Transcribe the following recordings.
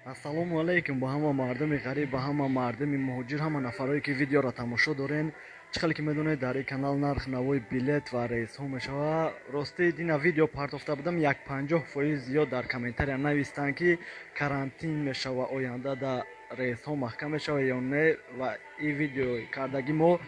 Ассалому алейкум ба ҳама мардуми ғариб, ба ҳама мардуми муҳоҷир, ҳама нафарое ки видеоро тамошо дорен. Чиқали ки медонед дар ин канал нарх навои билет ва рейсҳо мешава. Рости дина видео партофта будам 50% зиёд дар комментария навистанд ки карантин мешава оянда да рейсҳо маҳкам мешава ё не, ва ин видео кардаги мо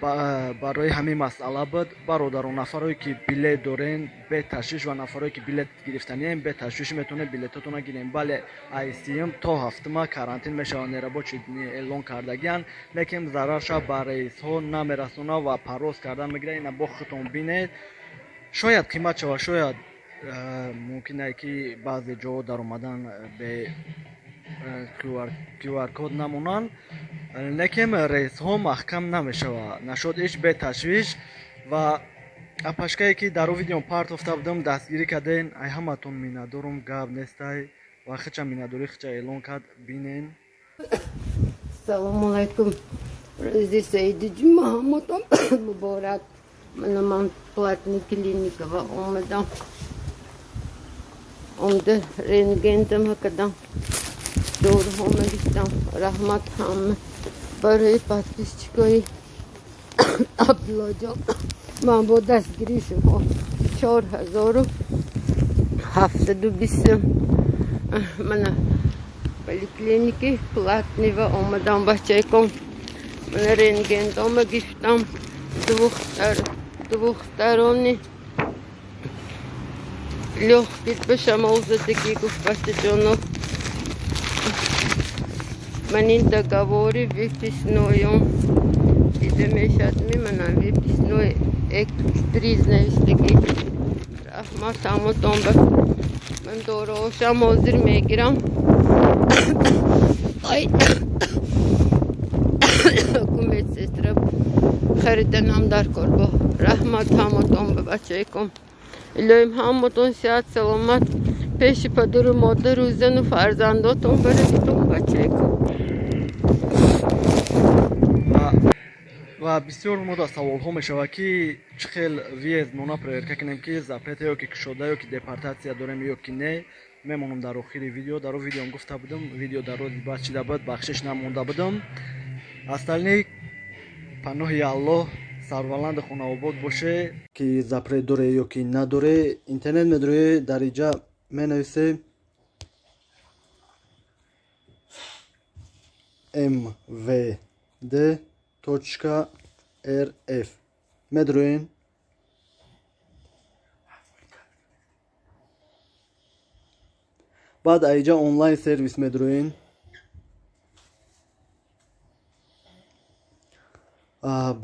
барои ҳамин масъала буд. Бародарон, нафарое ки билет дорен бе ташвиш ва нафарое ки билет гирифтанием бе ташвиш метавонед билетотонро гирем. Бале 30юм то 7 карантин мешава, нерабочи эълон кардагиян, лекин зарарша ба рейсҳо намерасона ва парвоз кардан мегирад. ина бо худтон бинед. Шояд қимат шава, шояд мумкин аст ки баъзе ҷоҳо даромадан бе QR код намонанд, лекин рейсҳо маҳкам намешава. Нашуд иш бе ташвиш. Ва апашкае ки дар видео партофта будам дастгирӣ кардем. Ай ҳаматон миннатдорум, гап нестай. Ва хича миннатдорӣ хича эълон кард, бинен. Assalomu alaykum. Ro'zi Saidjuma hammaton muborak. Mana men платный klinikada omadan. Onda rentgendim haqadan. Doğru olmadıktan rahmat hamı barayı patlıçkoyu ablacak. Ben bu ders girişim o 4000 haftada bizim bana polikliniki платный ve olmadan başlayalım. Bana rentgen'de gittim. Двухсторонний легкий пошамолза таких гуфтачонов. Манин договоре выписную. Идемешат мимо на выписную экстризной стеки. Рахмат самотон ба. Мен дорогошам озир мегирам. Ай. Медсестра خریدنم در کربا. رحمت همتون به بچه‌کم. الهیم همتون صحت سلامت پیش پدر و مادر و زن و فرزنداتون برسونم بچه‌کم. ва бисёр мода саволҳо мешавад ки чӣ хел въезд мона проверка кунем ки запрет ё ки кушода ё ки депортатсия дорем ё ки не. Мемонам дар охири видео. Дар видеом гуфта будам, видео дарози баъд чида буд, бахшиш намонда будам. Остальные паноҳи Аллоҳ сарваланди хонаобод боше ки запрет доре ё ки надоре. Интернет медорӣ дар инҷа менависе mvd.rf медорӯен. баъд аинҷа онлайн сервис медорӯен.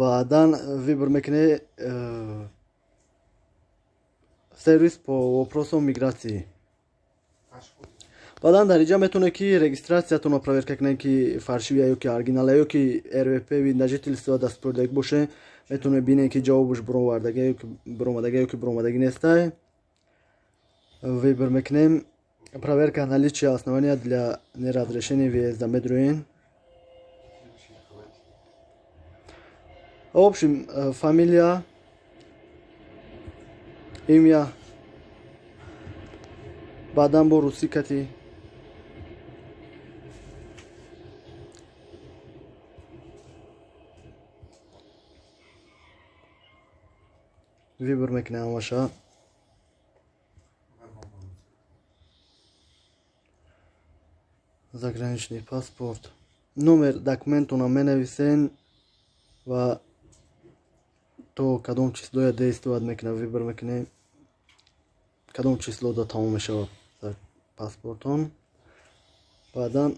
Баъдан выбор мекунед сервис по вопросам миграции. Баъдан дар инҷа метавонед ки регистратсиятонро проверка кунед ки фаршивия ё ки оригинала ё ки РВП вид на жительство дастпурдаги боше. Метавонед бинед ки ҷавобаш баромадаги ё ки баромадаги нестай. Выбор мекунем проверка наличия основания для неразрешения въезда медорӯен. В общем, фамилия, имя, баъдан бо русикати, выбор мекунем ваша. Заграничный паспорт. Номер документона менависен ва то кадом число я действовать мекунад. Выбор мекунем кадом число да тамом мешавад паспортон. баъдан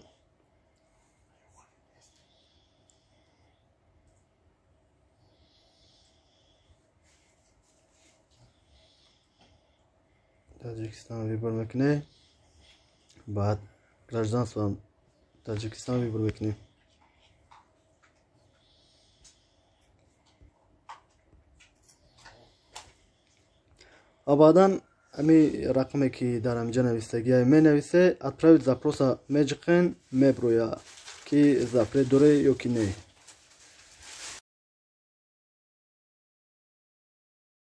Таҷикистон выбор мекунем. баъд гражданство Таҷикистон выбор мекунем. А баъдан ами рақаме ки дар амҷа навистагия менависе, отправить запроса меҷиқен меброя ки запрет доре ё ки не.